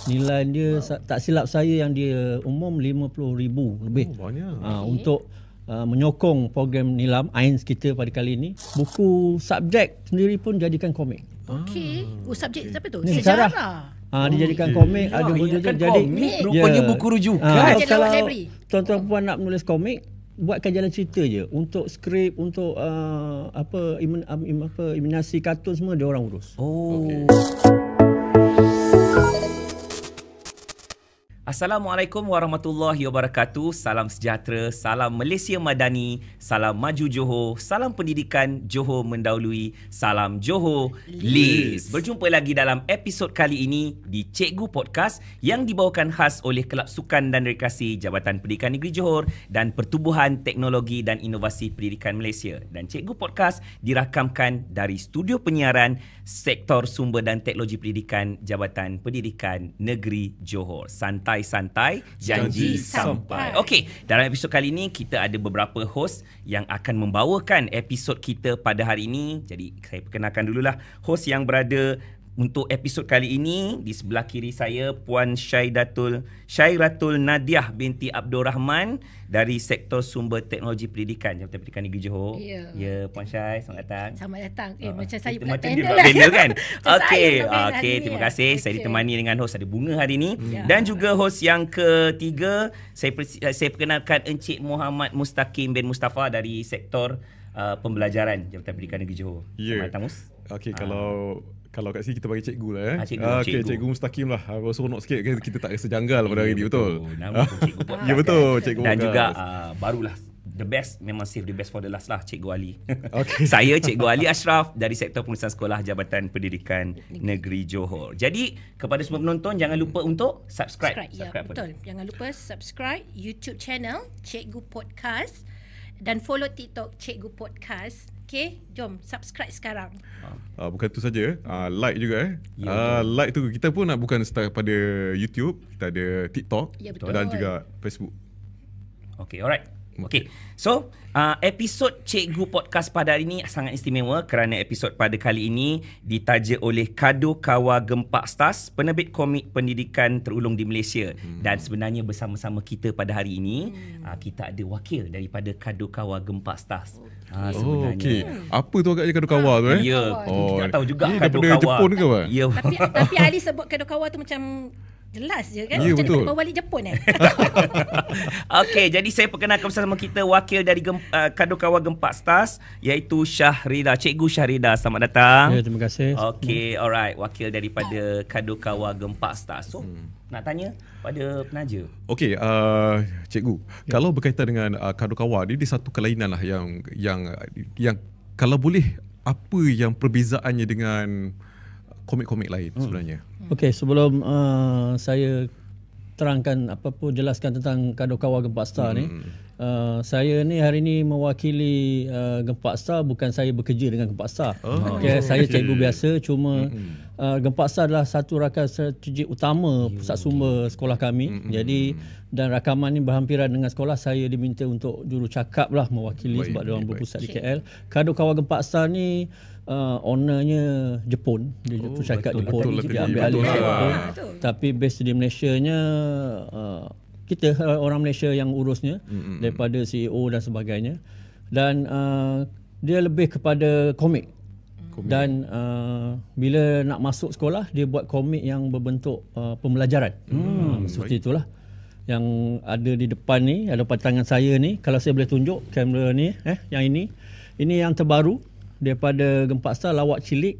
Nilai dia tak silap saya yang dia umum 50,000 lebih. Banyak. Untuk menyokong program Nilam AINS kita pada kali ini, buku subjek sendiri pun jadikan komik. Okey. Subjek apa tu? Ni Sejarah. Dijadikan komik, ada hujung jadi rupanya buku rujukan. kalau library. tuan-tuan puan nak menulis komik, buatkan jalan cerita je. Untuk skrip, untuk iminasi kartun semua dia orang urus. Assalamualaikum warahmatullahi wabarakatuh. Salam sejahtera, salam Malaysia Madani, salam maju Johor, salam pendidikan Johor mendahului, salam Johor Liz. Berjumpa lagi dalam episod kali ini di Cikgu Podcast yang dibawakan khas oleh Kelab Sukan dan Rekreasi Jabatan Pendidikan Negeri Johor dan Pertubuhan Teknologi dan Inovasi Pendidikan Malaysia. Dan Cikgu Podcast dirakamkan dari studio penyiaran Sektor Sumber dan Teknologi Pendidikan Jabatan Pendidikan Negeri Johor. Santai, janji sampai. Okey, dalam episod kali ini kita ada beberapa host yang akan membawakan episod kita pada hari ini. Jadi saya perkenalkan dululah host yang berada untuk episod kali ini. Di sebelah kiri saya Puan Syairatul Nadiah binti Abdul Rahman dari Sektor Sumber Teknologi Pendidikan Jabatan Pendidikan Negeri Johor. Ya, Puan Syai, selamat datang. Selamat datang. Macam saya pula macam dia pula panel kan. Okey, terima kasih. Okay. Saya ditemani dengan host ada Bunga hari ini dan juga host yang ketiga saya perkenalkan Encik Muhammad Mustaqim bin Mustafa dari Sektor Pembelajaran Jabatan Pendidikan Negeri Johor. Selamat datang, Mus. Okey, kalau kat sini kita bagi cikgu lah Cikgu Mustaqim lah. Seronok sikit kan, kita tak rasa janggal pada hari ni, betul? Nama pun Cikgu Podcast. Ya betul, Cikgu. Dan juga barulah the best, memang save the best for the last lah, Cikgu Ali. Okay. Saya Cikgu Ali Ashraf dari Sektor Pengurusan Sekolah Jabatan Pendidikan Negeri Johor. Jadi kepada semua penonton jangan lupa untuk subscribe. Betul. Jangan lupa subscribe YouTube channel Cikgu Podcast dan follow TikTok Cikgu Podcast. Okay, jom subscribe sekarang. Bukan tu saja, like juga like tu kita pun nak bukan start pada YouTube, kita ada TikTok dan juga Facebook. Okay, alright. Okay, so episod Cikgu Podcast pada hari ini sangat istimewa kerana episod pada kali ini ditaja oleh Kado Kawa Gempak Stars, penerbit komik pendidikan terulung di Malaysia. Dan sebenarnya bersama-sama kita pada hari ini kita ada wakil daripada Kado Kawa Gempak Stars. Sebenarnya. Apa tu agaknya Kado Kawa tu Ya, kita tak tahu juga Kado daripada Kawa. Jepun ke apa? Ya. Tapi Ali sebut Kado Kawa tu macam jelas je kan? Ya, macam betul. dia bawa balik Jepun Okey, jadi saya perkenalkan bersama kita wakil dari Kado Kawa Gempak Stars iaitu Syahrida. Cikgu Syahrida, selamat datang. Ya, terima kasih. Okey, alright. Wakil daripada Kado Kawa Gempak Stars. So, nak tanya pada penaja. Okey, Cikgu, kalau berkaitan dengan Kado Kawa ni, dia satu kelainan lah yang kalau boleh, apa yang perbezaannya dengan komik-komik lain sebenarnya? Okey, sebelum saya terangkan jelaskan tentang Kado Kawa Gempak Star ni, saya ni hari ni mewakili Gempak Star, bukan saya bekerja dengan Gempak Star. Saya cikgu biasa, cuma Gempak Star adalah satu rakan strategik utama pusat sumber sekolah kami. Jadi dan rakaman ni berhampiran dengan sekolah, saya diminta untuk jurucakap lah mewakili sebab dia orang berpusat di KL. Kado Kawa Gempak Star ni ownernya Jepun, dia cakap Jepun, dia ambil alih Jepun. Tapi base di Malaysia-nya kita orang Malaysia yang urusnya, daripada CEO dan sebagainya. Dan dia lebih kepada komik. Dan bila nak masuk sekolah, dia buat komik yang berbentuk pembelajaran. Seperti itulah yang ada di depan ni, ada pada tangan saya ni. Kalau saya boleh tunjuk kamera ni, yang ini yang terbaru daripada Gempak Star, Lawak Cilik.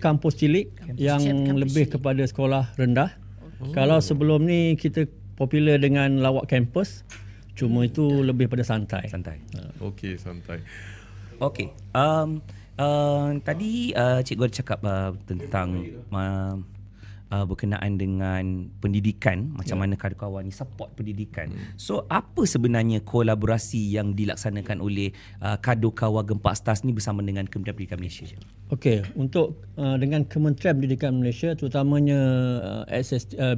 Kampus Cilik yang lebih kepada sekolah rendah. Kalau sebelum ni kita popular dengan Lawak Campus, cuma itu lebih pada santai. Okey, santai. Okey. Tadi cikgu ada cakap tentang berkenaan dengan pendidikan, macam mana Kado Kawa ni support pendidikan. So apa sebenarnya kolaborasi yang dilaksanakan oleh Kado Kawa Gempak Stars ni bersama dengan Kementerian Pendidikan Malaysia? Okey, untuk dengan Kementerian Pendidikan Malaysia, terutamanya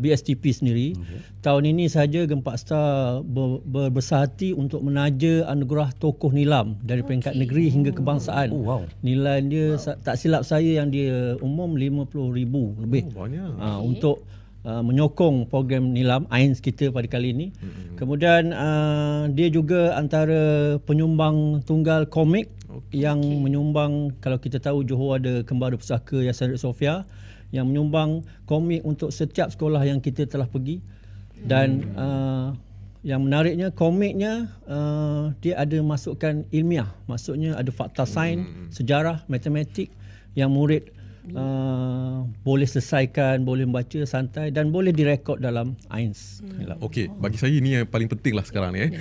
BSTP sendiri, tahun ini sahaja Gempak Star berbesar hati untuk menaja anugerah tokoh nilam dari peringkat negeri hingga kebangsaan. Nilai dia tak silap saya yang dia umum 50,000 lebih. Banyak. Untuk menyokong program Nilam AINS kita pada kali ini. Kemudian dia juga antara penyumbang tunggal komik yang menyumbang, kalau kita tahu Johor ada Kembara Pusaka Yayasan Red Sofia yang menyumbang komik untuk setiap sekolah yang kita telah pergi. Dan yang menariknya komiknya dia ada masukkan ilmiah, maksudnya ada fakta sains, sejarah, matematik yang murid boleh selesaikan, boleh membaca santai dan boleh direkod dalam AINS. Okey, bagi saya ini yang paling penting lah sekarang ni.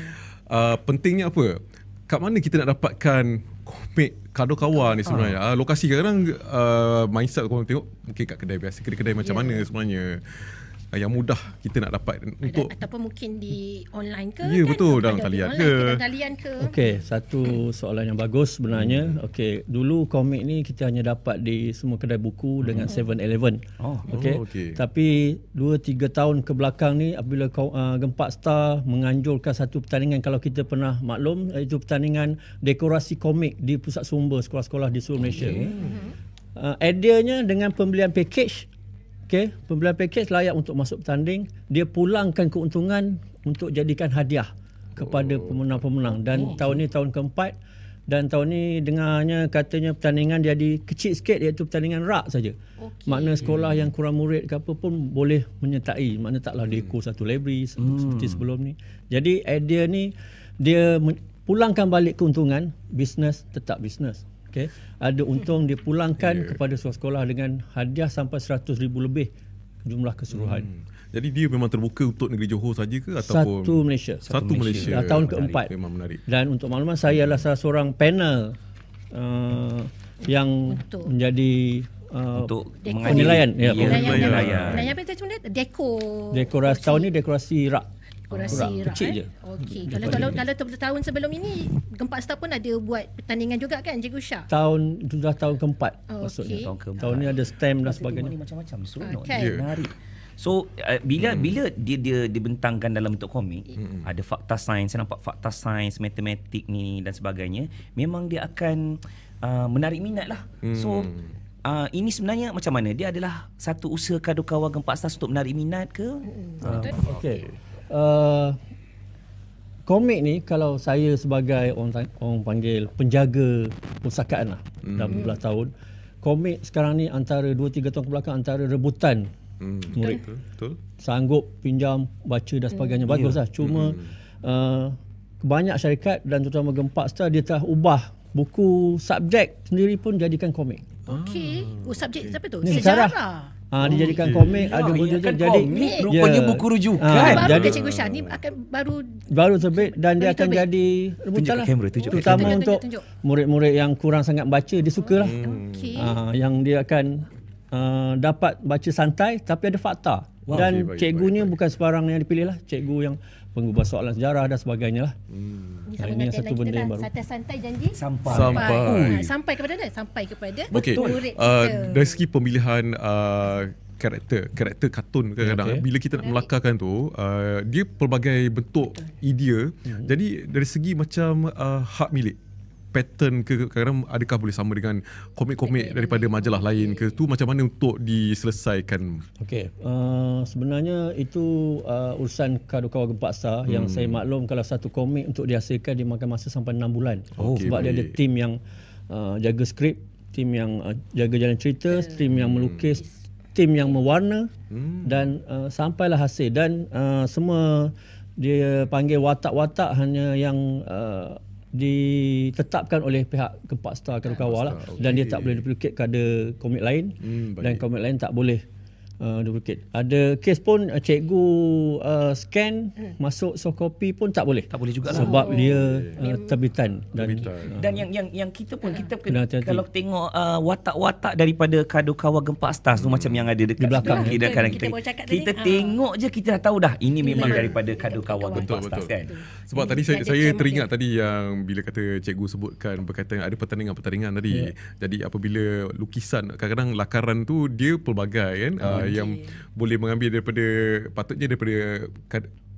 Pentingnya apa? Kat mana kita nak dapatkan komik Kadokawa ni sebenarnya? Lokasi kadang-kadang mindset orang tengok mungkin kat kedai biasa, kedai-kedai macam mana sebenarnya yang mudah kita nak dapat untuk ataupun mungkin di online ke? Ya, kan? betul, dalam Ada talian online ke? dalam talian ke? Okey, satu soalan yang bagus sebenarnya. Okey, dulu komik ni kita hanya dapat di semua kedai buku dengan 7-Eleven. Okey. Tapi 2-3 tahun ke belakang ni apabila Gempak Star menganjurkan satu pertandingan, kalau kita pernah maklum, iaitu pertandingan dekorasi komik di pusat sumber sekolah-sekolah di seluruh Malaysia. Idenya dengan pembelian package. Okey, pembelian package layak untuk masuk bertanding, dia pulangkan keuntungan untuk jadikan hadiah kepada pemenang-pemenang. Dan tahun ni tahun keempat, dan tahun ni dengarnya katanya pertandingan jadi kecil sikit, iaitu pertandingan rak saja. Makna sekolah yang kurang murid ke apa pun boleh menyertai, makna taklah deko satu library seperti sebelum ni. Jadi idea ni dia pulangkan balik keuntungan, bisnes tetap bisnes. Okay. Ada untung dia pulangkan kepada sekolah dengan hadiah sampai 100,000 lebih jumlah keseluruhan. Jadi dia memang terbuka untuk negeri Johor saja ke ataupun Satu Malaysia. Satu Malaysia. Tahun keempat. Memang menarik. Dan untuk makluman, saya adalah salah seorang panel yang menjadi untuk penilaian. Penilaian apa itu sebenarnya? Dekorasi tahun ni dekorasi rak. Dekorasi rak. Kecil je. Okey. Kalau tahun sebelum ini Gempak Star pun ada buat pertandingan juga kan, Cikgu Syah? Sudah tahun keempat maksudnya. Tahun ni ada stamp dan sebagainya. Macam-macam seronok. Menarik. So bila dia dibentangkan dalam bentuk komik, ada fakta sains, saya nampak fakta sains, matematik ni dan sebagainya, memang dia akan menarik minat lah. So ini sebenarnya macam mana? Dia adalah satu usaha Kadokawa Gempak Star untuk menarik minat ke? Okey. Komik ni, kalau saya sebagai orang panggil penjaga perpustakaan lah dalam beberapa tahun, komik sekarang ni antara 2-3 tahun kebelakang antara rebutan murid. Betul. Sanggup pinjam, baca dan sebagainya. Bagus lah. Cuma banyak syarikat dan terutama Gempak Star, dia telah ubah buku subjek sendiri pun jadikan komik. Okey. Subjek apa tu? Ni Sejarah. Dijadikan komik, ada jadi rupanya buku rujukan. Baru jadi Cikgu Syah ni akan baru terbit dan dia akan jadi rebutan lah. Terutama untuk murid-murid yang kurang sangat baca, dia sukalah. Yang dia akan dapat baca santai tapi ada fakta. Dan cikgunya bukan sebarang yang dipilih lah. Cikgu yang pengubah soalan sejarah dan sebagainya lah. Ini satu benda yang baru. Santai janji sampai kepada mana? Sampai kepada murid kita. Dari segi pemilihan karakter kartun kadang-kadang bila kita nak melakarkan tu, dia pelbagai bentuk idea. Jadi dari segi macam hak milik, pattern ke, kadang adakah boleh sama dengan komik-komik daripada majalah lain ke, tu macam mana untuk diselesaikan? Okey, sebenarnya itu urusan Kadokawa Gempak Star. Yang saya maklum, kalau satu komik untuk dihasilkan dia makan masa sampai 6 bulan. Sebab dia ada tim yang jaga skrip, tim yang jaga jalan cerita, tim yang melukis, tim yang mewarna, dan sampailah hasil. Dan semua dia panggil watak-watak hanya yang ditetapkan oleh pihak Gempak Star Kadokawa lah. Dan dia tak boleh duplicate kepada komik lain, dan komik lain tak boleh duplicate. Ada kes pun cikgu scan masuk soft copy pun tak boleh. Tak boleh juga lah. Sebab dia terbitan. Dan yang kita pun kalau tengok watak-watak daripada Kadokawa Gempak Star tu macam yang ada dekat belakang kita tengok je kita dah tahu dah ini memang daripada Kadokawa Gempak Star kan. Sebab tadi saya teringat tadi yang bila kata cikgu sebutkan berkaitan ada pertandingan tadi. Jadi apabila lukisan, kadang-kadang lakaran tu dia pelbagai kan, yang boleh mengambil daripada patutnya daripada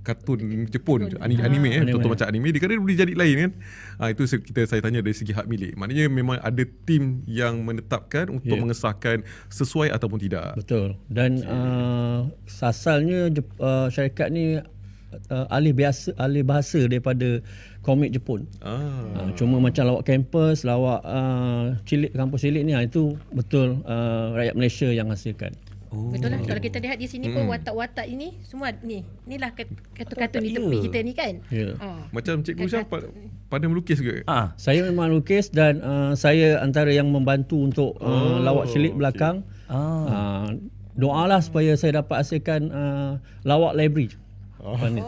kartun Jepun, anime contoh macam anime, dia kena boleh jadi lain kan. Itu saya tanya dari segi hak milik. Maknanya memang ada tim yang menetapkan untuk mengesahkan sesuai ataupun tidak. Betul. Dan asalnya syarikat ni alih bahasa daripada komik Jepun. Cuma macam lawak kampus, lawak cilik, kampus cilik ni, itu betul rakyat Malaysia yang hasilkan. Betul lah. Kalau kita lihat di sini pun watak-watak ini semua inilah kartun-kartun di tepi kita ni kan. Macam Cikgu Syah pandai melukis ke? Saya memang lukis dan saya antara yang membantu untuk lawak cilik belakang. Doalah supaya saya dapat hasilkan lawak library.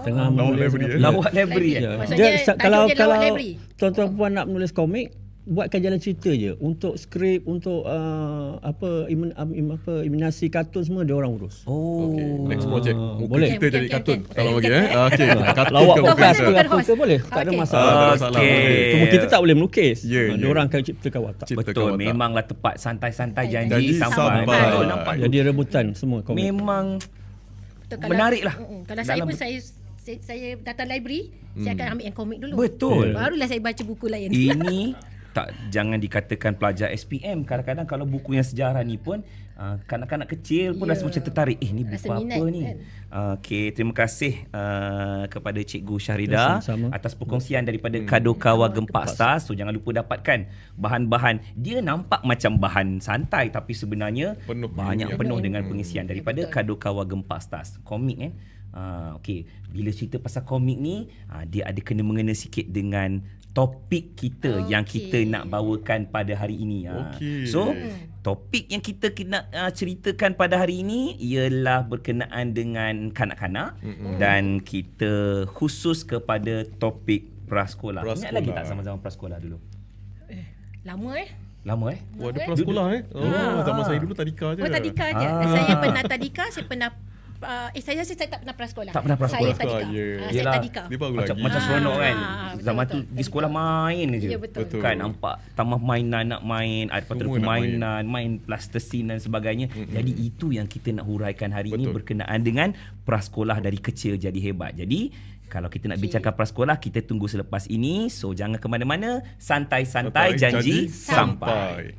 Tengah menulis lawak library. Kalau tuan-tuan puan nak menulis komik, buatkan jalan cerita je. Untuk skrip, untuk iminasi kartun semua dia orang urus. Next project boleh. Kita jadi kartun kalau bagi lawak podcast ke apa ke boleh. Tak ada masalah. Cuma kita tak boleh melukis. Dia orang akan ciptakan watak. Betul, memanglah tepat, santai-santai janji sampai. Nampak. Jadi rebutan semua komik. Memang menarik lah. Kalau saya pun saya datang library, saya akan ambil yang komik dulu. Betul. Barulah saya baca buku lain. Ini jangan dikatakan pelajar SPM. Kadang-kadang kalau buku yang sejarah ni pun kanak-kanak kecil pun rasa macam tertarik. Ni buku apa ni? Kan? Okey, terima kasih kepada Cikgu Syahridah atas perkongsian daripada Kadokawa Gempak Stars. So jangan lupa dapatkan bahan-bahan. Dia nampak macam bahan santai tapi sebenarnya penuh dengan pengisian daripada Kadokawa Gempak Stars. Komik kan? Okey, bila cerita pasal komik ni, dia ada kena-mengena sikit dengan topik kita yang kita nak bawakan pada hari ini. So, topik yang kita nak ceritakan pada hari ini ialah berkenaan dengan kanak-kanak dan kita khusus kepada topik prasekolah. Ingat lagi tak zaman-zaman prasekolah dulu? Lama Lama ada prasekolah zaman saya dulu tadika je. Tadika je. Saya pernah tadika, saya pernah saya tak pernah prasekolah. Tak pernah prasekolah. Saya tadika. Saya tadika. Macam seronok kan. Zaman tu di sekolah main je. Ya, betul. Kan nampak taman mainan nak main, ada permainan, main plastisin dan sebagainya. Jadi itu yang kita nak huraikan hari ini berkenaan dengan prasekolah dari kecil jadi hebat. Jadi kalau kita nak bincangkan prasekolah, kita tunggu selepas ini. So jangan ke mana-mana. Santai-santai janji sampai.